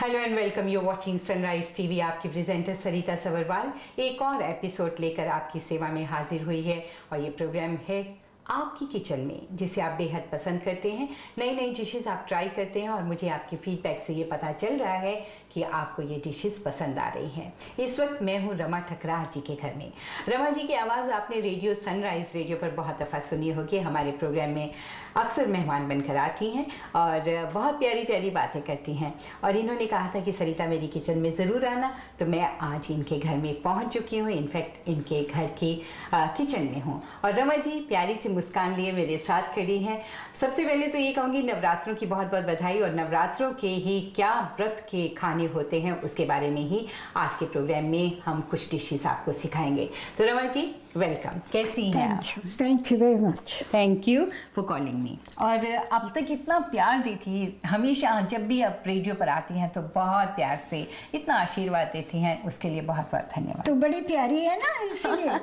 Hello and welcome, you watching sunrise TV. आपकी presenter सरिता सवरवाल एक और एपिसोड लेकर आपकी सेवा में हाजिर हुई है और ये प्रोग्राम है आपकी किचन में, जिसे आप बेहद पसंद करते हैं। नई नई डिशेस आप ट्राई करते हैं और मुझे आपके फीडबैक से ये पता चल रहा है कि आपको ये डिशेस पसंद आ रही हैं। इस वक्त मैं हूँ रमा ठकरार जी के घर में। रमा जी की आवाज़ आपने रेडियो सनराइज रेडियो पर बहुत दफ़ा सुनी होगी। हमारे प्रोग्राम में अक्सर मेहमान बनकर आती हैं और बहुत प्यारी प्यारी बातें करती हैं। और इन्होंने कहा था कि सरिता मेरी किचन में ज़रूर आना, तो मैं आज इनके घर में पहुंच चुकी हूँ। इनफैक्ट इनके घर की किचन में हूँ और रमा जी प्यारी सी मुस्कान लिए मेरे साथ खड़ी हैं। सबसे पहले तो ये कहूँगी नवरात्रों की बहुत बहुत बधाई, और नवरात्रों के ही क्या व्रत के खाने होते हैं उसके बारे में ही आज के प्रोग्राम में हम कुछ डिशेस आपको सिखाएंगे। तो रमा जी वेलकम, कैसी हैं आप? Thank you very much. Thank you for calling me. और अब तक इतना प्यार दी थी, हमेशा जब भी आप रेडियो पर आती हैं तो बहुत प्यार से इतना आशीर्वाद देती हैं, उसके लिए बहुत बहुत धन्यवाद। तो बड़ी प्यारी है ना, इसीलिए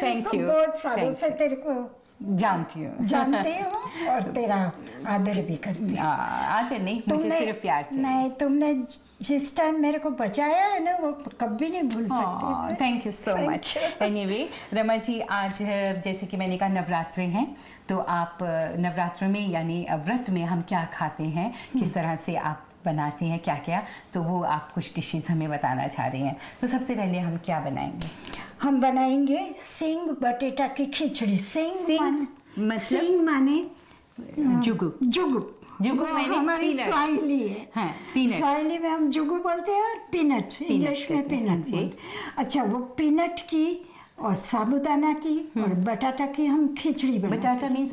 थैंक यू। बहुत सालों से तेरे को जानती हूँ और तेरा आदर भी करती हूँ। आदर नहीं, मुझे सिर्फ प्यार चाहिए। नहीं, तुमने जिस टाइम मेरे को बचाया है ना, वो कभी नहीं भूल सकती। Thank you so much. Anyway Rama ji, आज जैसे कि मैंने कहा नवरात्रे हैं, तो आप नवरात्रों में यानी व्रत में हम क्या खाते हैं, किस तरह से आप बनाते हैं, क्या क्या, तो वो आप कुछ डिशेस हमें बताना चाह रही हैं। तो सबसे पहले हम क्या बनाएंगे? हम बनाएंगे सींग बटेटा की खिचड़ी। सींग माने जुगु। जुगु जुगु हमारी स्वाइली है। हाँ, स्वाइली में हम जुगु बोलते हैं और पीनट इंग्लिश में पीनट जी। अच्छा, वो पीनट की और साबुदाना की और बटाटा की हम खिचड़ी बनाते हैं। बटाटा मीन्स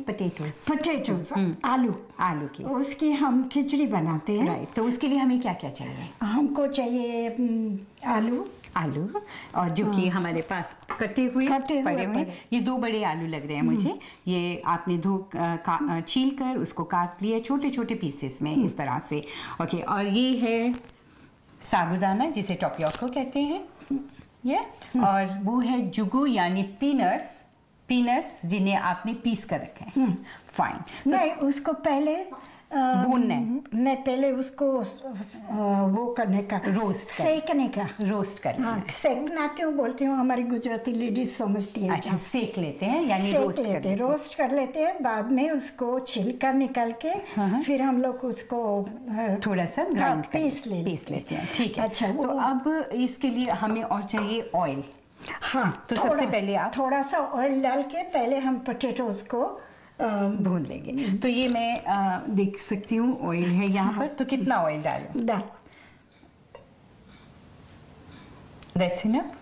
पोटैटोज आलू की उसकी हम खिचड़ी बनाते हैं। राइट। तो उसके लिए हमें क्या क्या चाहिए? हमको चाहिए आलू और जो कि हमारे पास कटे हुए पड़े हुए। ये 2 बड़े आलू लग रहे हैं मुझे। ये आपने छील कर उसको काट लिया छोटे छोटे पीसेस में इस तरह से। ओके, और ये है साबुदाना जिसे टोपियोको कहते हैं ये, और वो है जुगु यानी पीनट्स जिन्हें आपने पीस कर रखे हैं। फाइन। नहीं, उसको पहले भूनना है। नहीं, पहले उसको वो करने का, सेकने का, रोस्ट करना। हाँ, सेकना क्यों बोलती हूँ, हमारी गुजराती लेडीज समझती है। अच्छा, सेक लेते हैं यानी रोस्ट कर लेते हैं। बाद में उसको छिलका निकाल के फिर हम लोग उसको थोड़ा सा ग्राइंड पीस लेते हैं। ठीक है। अच्छा, तो अब इसके लिए हमें और चाहिए ऑयल। हाँ, तो सबसे पहले आप थोड़ा सा ऑयल डाल के पहले हम पोटैटोज को भून लेंगे। तो ये मैं देख सकती हूँ ऑयल है यहाँ पर, तो कितना ऑयल डालूं? That's enough?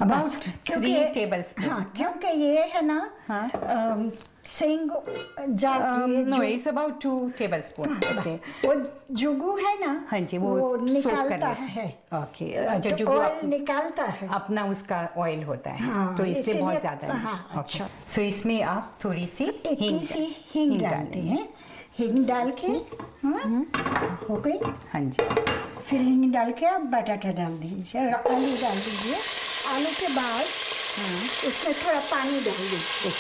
About 3 tablespoon। हाँ, क्योंकि ये है ना Seng no, it's about 2 tablespoon। Okay, वो जुगु है ना, हाँ जी, वो निकालता है। ओके, अच्छा, जुगु ऑयल निकालता है, अपना उसका ऑयल होता है। हाँ, तो इससे बहुत ज्यादा है। हाँ, अच्छा। सो इसमें आप थोड़ी सी हींग डालते हैं। हींग डाल के हो गई। हाँ जी। फिर हींग डाल के आप बटाटा डाल दीजिए, आलू डाल दीजिए। आलू के बाद उसमें थोड़ा पानी डाल दीजिए।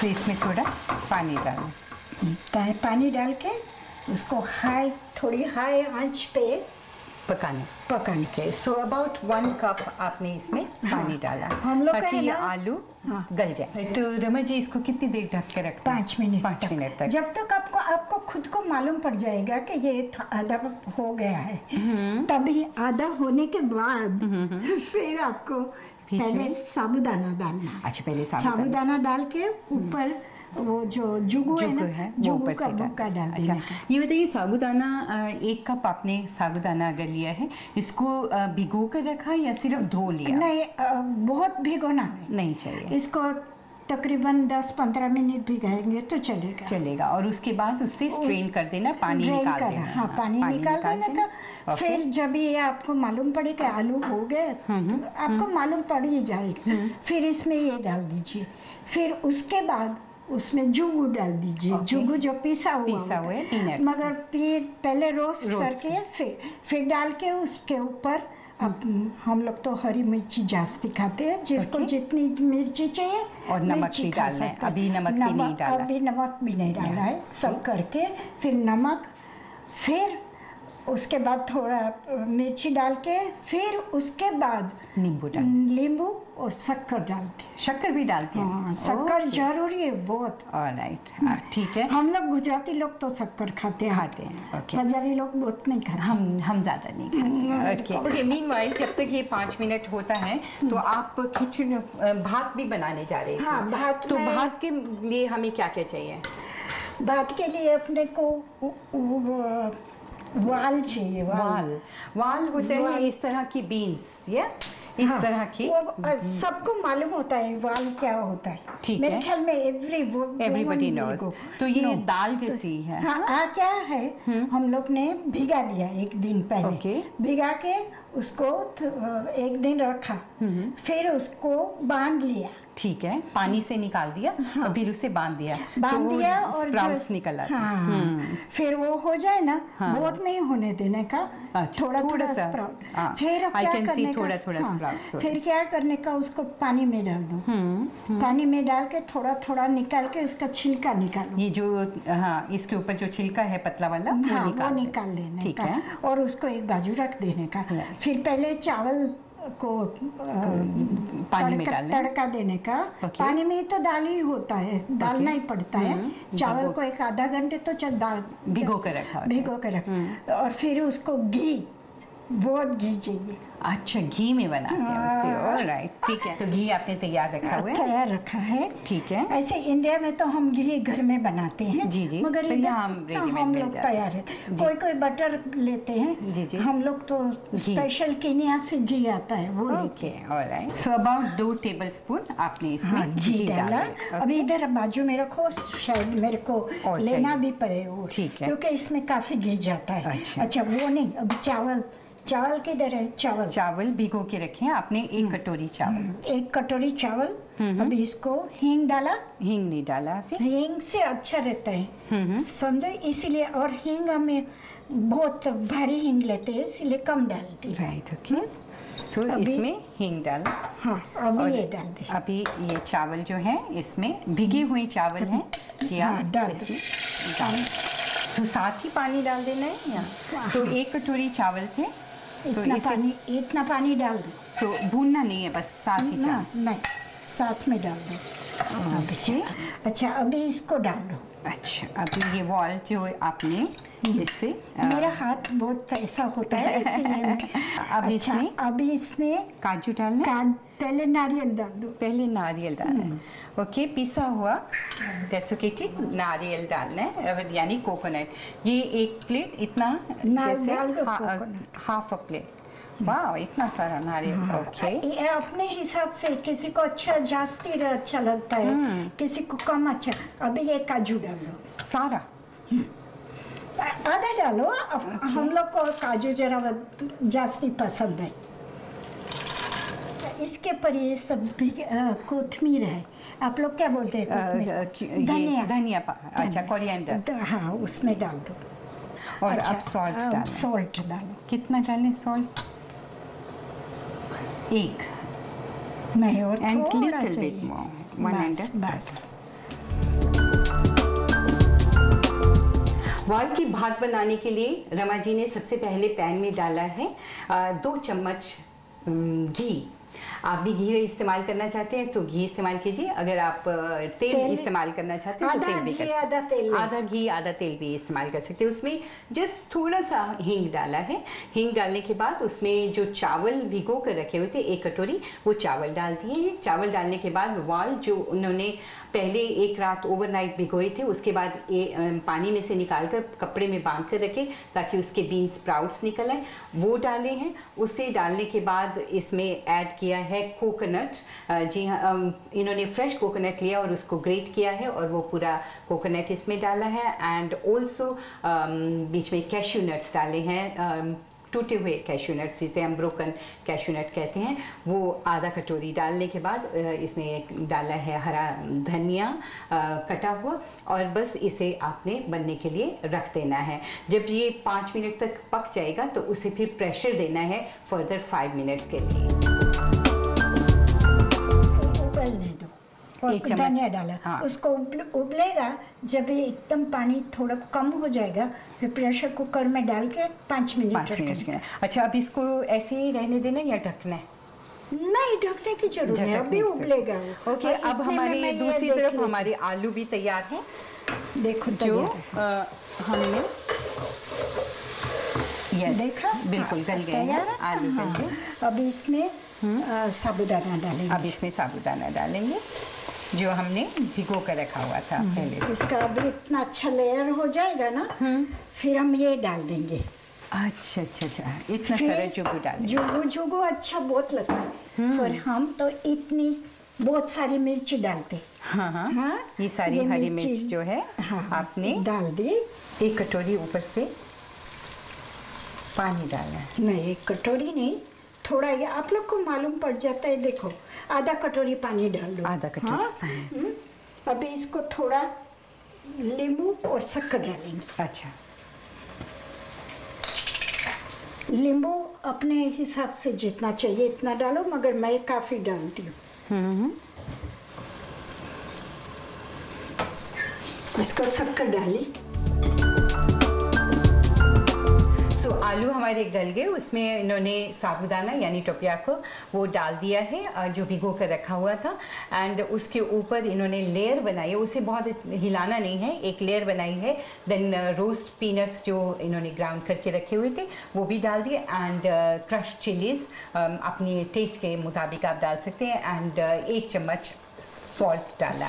तो इसमें थोड़ा पानी डालें। पानी डाल के उसको थोड़ी हाई आंच पे पकाने के। सो अबाउट 1 कप आपने इसमें पानी डाला, हम लोग ताकि ये आलू गल जाए। तो रमा जी, इसको कितनी देर ढक के रखते हैं? 5 मिनट। 5 मिनट तक। जब तक आपको खुद को मालूम पड़ जाएगा कि ये आधा हो गया है, तभी आधा होने के बाद फिर आपको पहले साबुदाना डालना है। अच्छा, पहले साबुदाना डाल के ऊपर वो जो जुगु है वो ऊपर से डाल देना। अच्छा, ये बताइए, साबुदाना 1 कप आपने साबुदाना अगर लिया है, इसको भिगो कर रखा या सिर्फ धो लिया? नहीं, बहुत भिगोना नहीं चाहिए। इसको तकरीबन 10-15 मिनट भिगाएंगे तो चलेगा। और उसके बाद उससे स्ट्रेन कर देना, पानी निकाल देना। हाँ, पानी निकाल देना का। फिर जब ये आपको मालूम पड़े कि आलू हो गए, आपको मालूम पड़ ही जाएगा, फिर इसमें ये डाल दीजिए। फिर उसके बाद उसमें जुगू डाल दीजिए। जुगू जो पिसा हुआ है पीनट्स, मगर पहले रोस्ट करके फिर डाल के उसके ऊपर हम लोग तो हरी मिर्ची जास्ती खाते हैं, जिसको जितनी मिर्ची चाहिए और नमक भी डालना है। अभी नमक भी नहीं डाला, अभी नमक भी नहीं डाला है। सब करके फिर नमक, फिर उसके बाद थोड़ा मिर्ची डाल के, फिर उसके बाद नींबू और शक्कर डालते हैं। शक्कर भी डालते हैं? हाँ, शक्कर जरूरी है बहुत। ऑलराइट, ठीक है। हम लोग गुजराती लोग तो शक्कर खाते हैं। ओके। पंजाबी लोग बहुत नहीं खाते। हम ज़्यादा नहीं खाते। ओके, मीनवाइल जब तक ये 5 मिनट होता है तो आप खिचड़ी भात भी बनाने जा रहे थे। हाँ, भात। तो भात के लिए हमें क्या क्या चाहिए? भात के लिए अपने को वाल चाहिए। वाल होते हैं इस तरह की बीन्स, या इस तरह की, सबको मालूम होता है वाल क्या होता है। ठीक मेरे है, ख्याल में एवरीबॉडी नोज। तो ये दाल जैसी है। हाँ, क्या है, हम लोग ने भिगा दिया 1 दिन पहले। भिगा के उसको 1 दिन रखा, फिर उसको बांध लिया। ठीक है, पानी से निकाल दिया। हाँ। और फिर उसे बांध दिया और स्प्राउट्स निकल आते। हाँ। फिर वो हो जाए ना। हाँ। बहुत नहीं होने देने का। अच्छा, थोड़ा स्प्राउट। फिर क्या करने का, थोड़ा स्प्राउट्स। फिर क्या करने का, उसको पानी में डाल दो। पानी में डाल के थोड़ा निकाल के उसका छिलका निकालो। ये जो इसके ऊपर जो छिलका है पतला वाला, वो निकाल लेने। ठीक है। और उसको एक बाजू रख देने का। फिर पहले चावल को पानी में डालना, तड़का देने का। पानी में तो दाल ही होता है, डालना ही पड़ता है। चावल को 1 आधा घंटे तो भिगो कर रखा। और फिर उसको बहुत घी चाहिए। अच्छा, घी में बनाते हैं उससे। ऑलराइट, ठीक है। तो घी आपने तैयार रखा हुआ है? तैयार रखा है। ठीक है। ऐसे इंडिया में तो हम घी घर में बनाते हैं। जी। मगर हम लोग तैयार है। कोई बटर लेते हैं। जी। हम लोग तो स्पेशल केनिया से घी आता है, वो लेके। ऑलराइट। सो अबाउट 2 टेबलस्पून आपने इसमें घी डाला। अभी इधर बाजू में रखो, शायद मेरे को लेना भी पड़े वो। ठीक है, क्योंकि इसमें काफी घी जाता है। अच्छा, वो नहीं। अभी चावल किधर है? चावल भिगो के रखे हैं आपने। 1 कटोरी चावल। 1 कटोरी चावल। अभी इसको हींग डाला। हींग नहीं डाला? हींग से अच्छा रहता है, समझे, इसीलिए। और हींग हमें बहुत भारी हींग लेते हैं, इसलिए कम डालते हैं। Right, okay. सो इसमें हींग डाला। हाँ, अभी ये डाल दे। अभी ये चावल जो है इसमें भीगे हुए चावल हैं, तो साथ ही पानी डाल देना है। तो 1 कटोरी चावल थे, तो इतना पानी डाल दो। सो भूनना नहीं है, बस साथ ही नहीं, साथ में डाल दो। अच्छा, अभी इसको डाल दो। अच्छा, अभी ये वॉल जो आपने इससे मेरा हाथ बहुत ऐसा होता है, इसीलिए अभी इसमें काजू डालना। पहले नारियल डाल दो। पहले नारियल डालना है। ओके, पिसा हुआ डेसोकेटेड नारियल डालना है, यानी कोकोनट। ये 1 प्लेट इतना, जैसे हाफ अ प्लेट। वाह, इतना सारा नारियल। ओके, ये अपने हिसाब से, किसी को जास्ती अच्छा लगता है, किसी को कम अच्छा। अभी ये काजू डालो सारा, आधा डालो। हम लोग को काजू जरा जास्ती पसंद है। इसके पर ये सब कोथमीर है, आप लोग क्या बोलते हैं? धनिया। अच्छा, कोरिएंडर। हाँ, उसमें डाल दो। और अब सॉल्ट डालो। कितना डालें सॉल्ट? 1 नहीं, और थोड़ा चाहिए। बस। वाल की भात बनाने के लिए रमा जी ने सबसे पहले पैन में डाला है 2 चम्मच घी। आप भी घी इस्तेमाल करना चाहते हैं तो घी इस्तेमाल कीजिए। अगर आप तेल इस्तेमाल करना चाहते हैं तो तेल भी कर सकते हैं। आधा घी आधा तेल भी इस्तेमाल कर सकते हैं। उसमें जस्ट थोड़ा सा हींग डाला है। हींग डालने के बाद उसमें जो चावल भिगो कर रखे हुए थे 1 कटोरी, वो चावल डाल दिए हैं। चावल डालने के बाद वाल जो उन्होंने पहले 1 रात ओवरनाइट भिगोए थे, उसके बाद पानी में से निकालकर कपड़े में बांध कर रखे ताकि उसके बीन स्प्राउट्स निकल आए, वो डाले हैं। उसे डालने के बाद इसमें ऐड किया है कोकोनट। जी हाँ, इन्होंने फ्रेश कोकोनट लिया और उसको ग्रेट किया है और वो पूरा कोकोनट इसमें डाला है। एंड ऑल्सो बीच में कैश्यू नट्स डाले हैं, टूटे हुए कैश्यू नट्स, जिसे हम ब्रोकन कैश्यू नट कहते हैं, वो आधा कटोरी डालने के बाद इसमें डाला है हरा धनिया कटा हुआ, और बस इसे आपने बनने के लिए रख देना है। जब ये 5 मिनट तक पक जाएगा तो उसे फिर प्रेशर देना है फर्दर 5 मिनट्स के लिए। उबलने दो और धनिया डाला। हाँ। उसको उबलेगा, जब ये एकदम पानी थोड़ा कम हो जाएगा फिर प्रेशर कुकर में डाल के 5 मिनट के। अच्छा, अब इसको ऐसे ही रहने देना या ढकना है? नहीं, ढकने की जरूरत है, अभी उबलेगा। ओके, अब हमारी दूसरी तरफ हमारे आलू भी तैयार हैं। देखो जो हमने देखा, बिल्कुल गल गए हैं आलू। हाँ। अब इसमें साबुदाना डालेंगे। अब इसमें साबुदाना डालेंगे जो हमने भिगो कर रखा हुआ था पहले। इसका अभी इतना अच्छा लेयर हो जाएगा ना, फिर हम ये डाल देंगे। अच्छा, इतना सारा जुगू डालेंगे। जुगू अच्छा बहुत लगता है, पर हम तो इतनी बहुत सारी मिर्ची डालते। हाँ, ये सारी हरी मिर्च जो है आपने डाल दी। 1 कटोरी ऊपर से पानी डालना है। नहीं, 1 कटोरी नहीं, थोड़ा ये आप लोग को मालूम पड़ जाता है। देखो, आधा कटोरी पानी डाल दो। आधा कटोरी। अभी इसको थोड़ा नींबू और शक्कर डालेंगे। अच्छा, नींबू अपने हिसाब से जितना चाहिए इतना डालो, मगर मैं काफी डालती हूँ। इसको शक्कर डाली। आलू हमारे गल गए, उसमें इन्होंने साबुदाना यानी टोपियाको वो डाल दिया है जो भिगो कर रखा हुआ था, एंड उसके ऊपर इन्होंने लेयर बनाई है। उसे बहुत हिलाना नहीं है, एक लेयर बनाई है। देन रोस्ट पीनट्स जो इन्होंने ग्राउंड करके रखे हुए थे वो भी डाल दिए, एंड क्रश चिलीज अपने टेस्ट के मुताबिक आप डाल सकते हैं, एंड 1 चम्मच सॉल्ट डाला।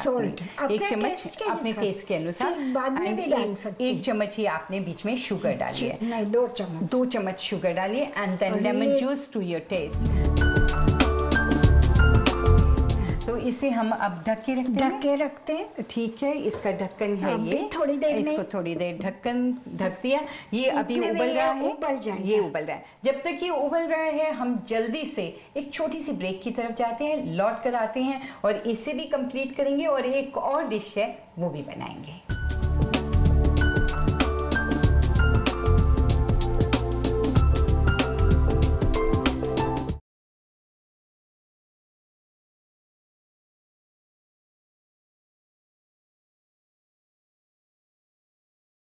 1 चम्मच अपने टेस्ट के अनुसार, बाद में भी डाल सकते। 1 चम्मच ही आपने बीच में शुगर डाली है। नहीं, 2 चम्मच शुगर डालिए, and then lemon juice to your taste. तो इसे हम अब ढक के रखते हैं। ठीक है, इसका ढक्कन है ये। थोड़ी देर इसको थोड़ी देर ढक दिया। ये अभी उबल रहा है, ये उबल रहा है। जब तक ये उबल रहा है हम जल्दी से एक छोटी सी ब्रेक की तरफ जाते हैं, लौट कर आते हैं और इसे भी कंप्लीट करेंगे और एक और डिश है वो भी बनाएंगे।